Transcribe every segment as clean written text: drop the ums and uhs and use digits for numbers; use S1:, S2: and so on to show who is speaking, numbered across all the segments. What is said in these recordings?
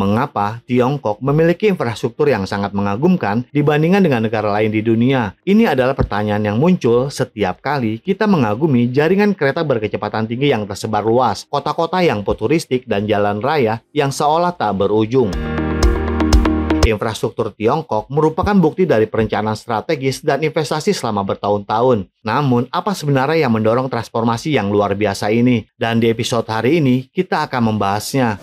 S1: Mengapa Tiongkok memiliki infrastruktur yang sangat mengagumkan dibandingkan dengan negara lain di dunia? Ini adalah pertanyaan yang muncul setiap kali kita mengagumi jaringan kereta berkecepatan tinggi yang tersebar luas, kota-kota yang futuristik, dan jalan raya yang seolah tak berujung. Infrastruktur Tiongkok merupakan bukti dari perencanaan strategis dan investasi selama bertahun-tahun. Namun, apa sebenarnya yang mendorong transformasi yang luar biasa ini? Dan di episode hari ini, kita akan membahasnya.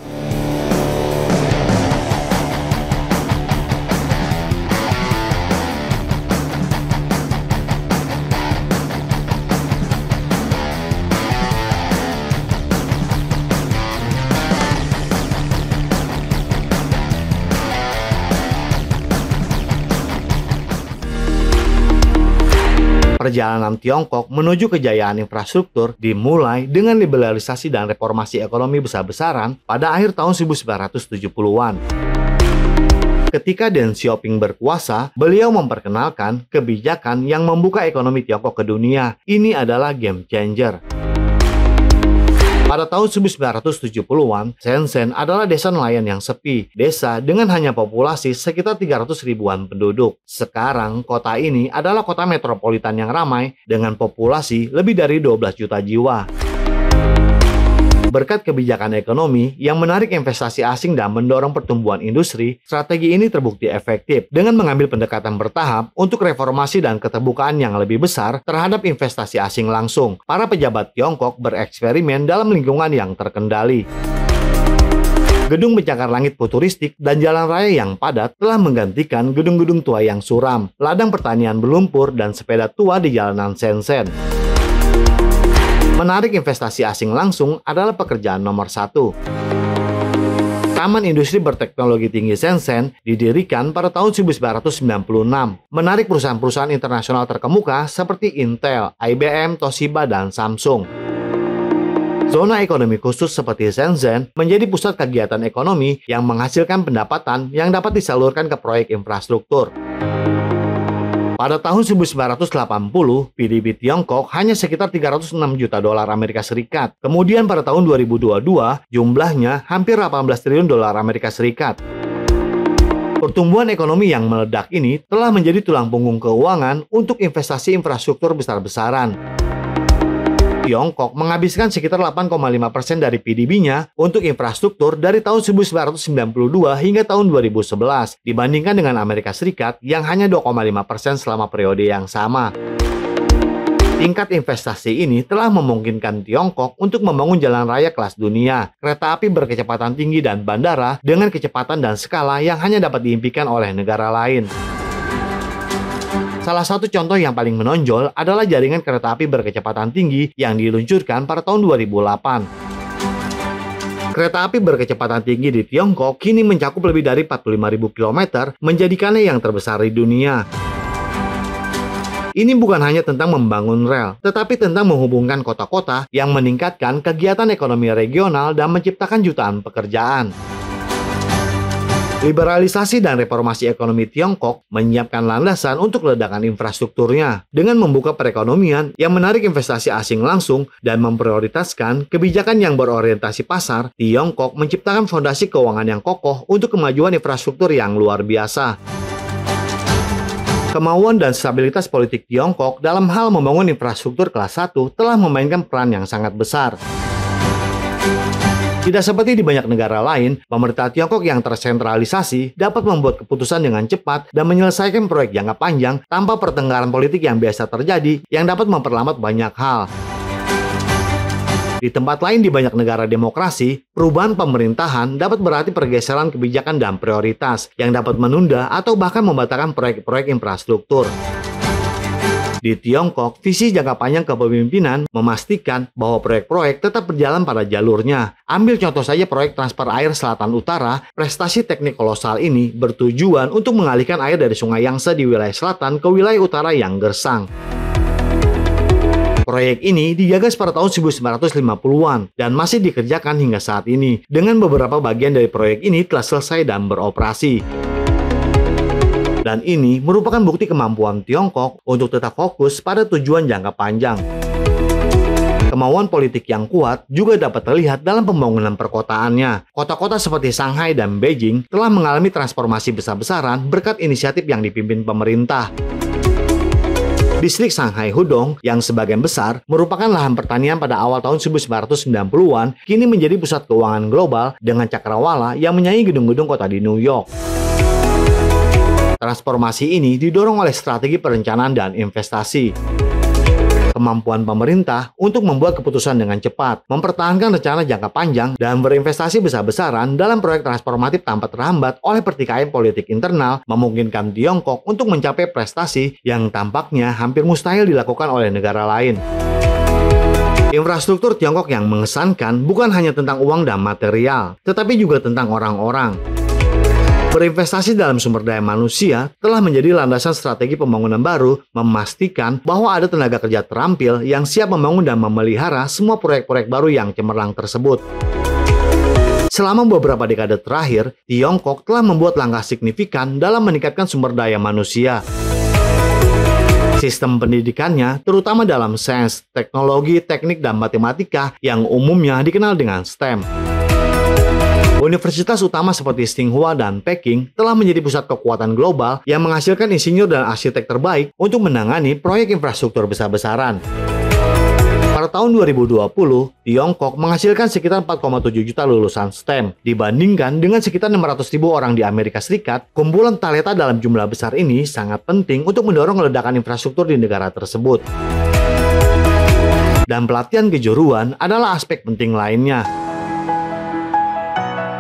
S1: Perjalanan Tiongkok menuju kejayaan infrastruktur dimulai dengan liberalisasi dan reformasi ekonomi besar-besaran pada akhir tahun 1970-an. Ketika Deng Xiaoping berkuasa, beliau memperkenalkan kebijakan yang membuka ekonomi Tiongkok ke dunia. Ini adalah game changer. Pada tahun 1970-an, Shenzhen adalah desa nelayan yang sepi, desa dengan hanya populasi sekitar 300 ribuan penduduk. Sekarang, kota ini adalah kota metropolitan yang ramai dengan populasi lebih dari 12 juta jiwa. Berkat kebijakan ekonomi yang menarik investasi asing dan mendorong pertumbuhan industri, strategi ini terbukti efektif dengan mengambil pendekatan bertahap untuk reformasi dan keterbukaan yang lebih besar terhadap investasi asing langsung. Para pejabat Tiongkok bereksperimen dalam lingkungan yang terkendali. Gedung pencakar langit futuristik dan jalan raya yang padat telah menggantikan gedung-gedung tua yang suram, ladang pertanian berlumpur, dan sepeda tua di jalanan Shenzhen. Menarik investasi asing langsung adalah pekerjaan nomor satu. Taman Industri Berteknologi Tinggi Shenzhen didirikan pada tahun 1996. Menarik perusahaan-perusahaan internasional terkemuka seperti Intel, IBM, Toshiba, dan Samsung. Zona ekonomi khusus seperti Shenzhen menjadi pusat kegiatan ekonomi yang menghasilkan pendapatan yang dapat disalurkan ke proyek infrastruktur. Pada tahun 1980, PDB Tiongkok hanya sekitar 306 juta dolar Amerika Serikat. Kemudian pada tahun 2022, jumlahnya hampir 18 triliun dolar Amerika Serikat. Pertumbuhan ekonomi yang meledak ini telah menjadi tulang punggung keuangan untuk investasi infrastruktur besar-besaran. Tiongkok menghabiskan sekitar 8,5% dari PDB-nya untuk infrastruktur dari tahun 1992 hingga tahun 2011, dibandingkan dengan Amerika Serikat yang hanya 2,5% selama periode yang sama. Tingkat investasi ini telah memungkinkan Tiongkok untuk membangun jalan raya kelas dunia, kereta api berkecepatan tinggi, dan bandara dengan kecepatan dan skala yang hanya dapat diimpikan oleh negara lain. Salah satu contoh yang paling menonjol adalah jaringan kereta api berkecepatan tinggi yang diluncurkan pada tahun 2008. Kereta api berkecepatan tinggi di Tiongkok kini mencakup lebih dari 45.000 km, menjadikannya yang terbesar di dunia. Ini bukan hanya tentang membangun rel, tetapi tentang menghubungkan kota-kota yang meningkatkan kegiatan ekonomi regional dan menciptakan jutaan pekerjaan. Liberalisasi dan reformasi ekonomi Tiongkok menyiapkan landasan untuk ledakan infrastrukturnya dengan membuka perekonomian yang menarik investasi asing langsung dan memprioritaskan kebijakan yang berorientasi pasar. Tiongkok menciptakan fondasi keuangan yang kokoh untuk kemajuan infrastruktur yang luar biasa. Kemauan dan stabilitas politik Tiongkok dalam hal membangun infrastruktur kelas 1 telah memainkan peran yang sangat besar. Tidak seperti di banyak negara lain, pemerintah Tiongkok yang tersentralisasi dapat membuat keputusan dengan cepat dan menyelesaikan proyek jangka panjang tanpa pertengkaran politik yang biasa terjadi yang dapat memperlambat banyak hal. Di tempat lain di banyak negara demokrasi, perubahan pemerintahan dapat berarti pergeseran kebijakan dan prioritas yang dapat menunda atau bahkan membatalkan proyek-proyek infrastruktur. Di Tiongkok, visi jangka panjang kepemimpinan memastikan bahwa proyek-proyek tetap berjalan pada jalurnya. Ambil contoh saja proyek transfer air Selatan Utara. Prestasi teknik kolosal ini bertujuan untuk mengalihkan air dari Sungai Yangtze di wilayah selatan ke wilayah utara yang gersang. Proyek ini digagas pada tahun 1950-an dan masih dikerjakan hingga saat ini. Dengan beberapa bagian dari proyek ini telah selesai dan beroperasi. Dan ini merupakan bukti kemampuan Tiongkok untuk tetap fokus pada tujuan jangka panjang. Kemauan politik yang kuat juga dapat terlihat dalam pembangunan perkotaannya. Kota-kota seperti Shanghai dan Beijing telah mengalami transformasi besar-besaran berkat inisiatif yang dipimpin pemerintah. Distrik Shanghai Hudong yang sebagian besar merupakan lahan pertanian pada awal tahun 1990-an kini menjadi pusat keuangan global dengan cakrawala yang menyaingi gedung-gedung kota di New York. Transformasi ini didorong oleh strategi perencanaan dan investasi. Kemampuan pemerintah untuk membuat keputusan dengan cepat, mempertahankan rencana jangka panjang, dan berinvestasi besar-besaran dalam proyek transformatif tanpa terhambat oleh pertikaian politik internal memungkinkan Tiongkok untuk mencapai prestasi yang tampaknya hampir mustahil dilakukan oleh negara lain. Infrastruktur Tiongkok yang mengesankan bukan hanya tentang uang dan material, tetapi juga tentang orang-orang. Berinvestasi dalam sumber daya manusia telah menjadi landasan strategi pembangunan baru, memastikan bahwa ada tenaga kerja terampil yang siap membangun dan memelihara semua proyek-proyek baru yang cemerlang tersebut. Selama beberapa dekade terakhir, Tiongkok telah membuat langkah signifikan dalam meningkatkan sumber daya manusia. Sistem pendidikannya, terutama dalam sains, teknologi, teknik, dan matematika yang umumnya dikenal dengan STEM. Universitas utama seperti Tsinghua dan Peking telah menjadi pusat kekuatan global yang menghasilkan insinyur dan arsitek terbaik untuk menangani proyek infrastruktur besar-besaran. Pada tahun 2020, Tiongkok menghasilkan sekitar 4,7 juta lulusan STEM. Dibandingkan dengan sekitar 600.000 orang di Amerika Serikat, kumpulan talenta dalam jumlah besar ini sangat penting untuk mendorong ledakan infrastruktur di negara tersebut. Dan pelatihan kejuruan adalah aspek penting lainnya.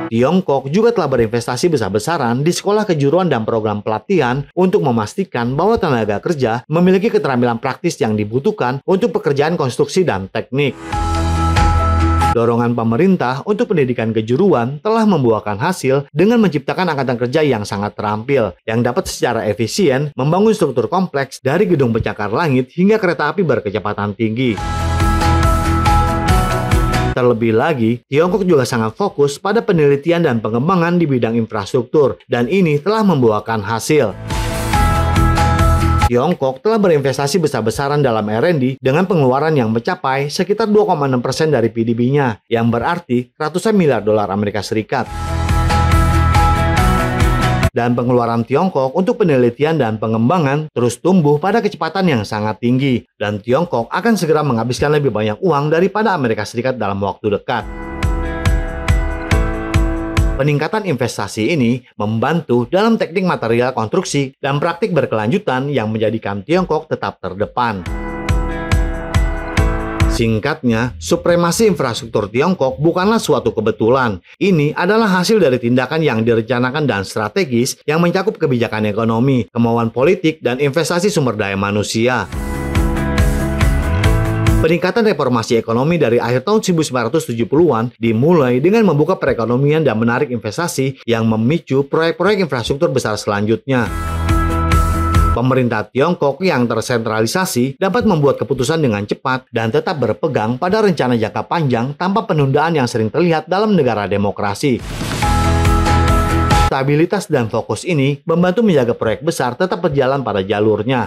S1: Tiongkok juga telah berinvestasi besar-besaran di sekolah kejuruan dan program pelatihan untuk memastikan bahwa tenaga kerja memiliki keterampilan praktis yang dibutuhkan untuk pekerjaan konstruksi dan teknik. Dorongan pemerintah untuk pendidikan kejuruan telah membuahkan hasil dengan menciptakan angkatan kerja yang sangat terampil, yang dapat secara efisien membangun struktur kompleks dari gedung pencakar langit hingga kereta api berkecepatan tinggi. Terlebih lagi, Tiongkok juga sangat fokus pada penelitian dan pengembangan di bidang infrastruktur, dan ini telah membuahkan hasil. Tiongkok telah berinvestasi besar-besaran dalam R&D dengan pengeluaran yang mencapai sekitar 2,6% dari PDB-nya, yang berarti ratusan miliar dolar Amerika Serikat. Dan pengeluaran Tiongkok untuk penelitian dan pengembangan terus tumbuh pada kecepatan yang sangat tinggi, dan Tiongkok akan segera menghabiskan lebih banyak uang daripada Amerika Serikat dalam waktu dekat. Peningkatan investasi ini membantu dalam teknik material konstruksi dan praktik berkelanjutan yang menjadikan Tiongkok tetap terdepan. Singkatnya, supremasi infrastruktur Tiongkok bukanlah suatu kebetulan. Ini adalah hasil dari tindakan yang direncanakan dan strategis yang mencakup kebijakan ekonomi, kemauan politik, dan investasi sumber daya manusia. Peningkatan reformasi ekonomi dari akhir tahun 1970-an dimulai dengan membuka perekonomian dan menarik investasi yang memicu proyek-proyek infrastruktur besar selanjutnya. Pemerintah Tiongkok yang tersentralisasi dapat membuat keputusan dengan cepat dan tetap berpegang pada rencana jangka panjang tanpa penundaan yang sering terlihat dalam negara demokrasi. Stabilitas dan fokus ini membantu menjaga proyek besar tetap berjalan pada jalurnya.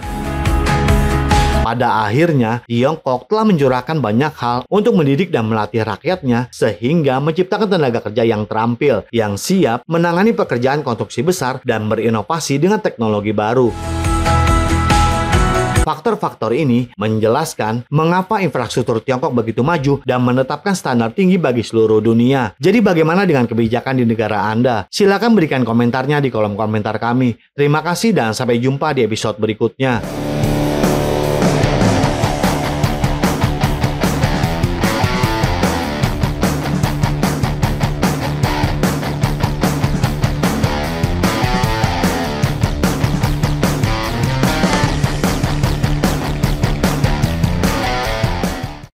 S1: Pada akhirnya, Tiongkok telah mencurahkan banyak hal untuk mendidik dan melatih rakyatnya sehingga menciptakan tenaga kerja yang terampil, yang siap menangani pekerjaan konstruksi besar dan berinovasi dengan teknologi baru. Faktor-faktor ini menjelaskan mengapa infrastruktur Tiongkok begitu maju dan menetapkan standar tinggi bagi seluruh dunia. Jadi bagaimana dengan kebijakan di negara Anda? Silakan berikan komentarnya di kolom komentar kami. Terima kasih dan sampai jumpa di episode berikutnya.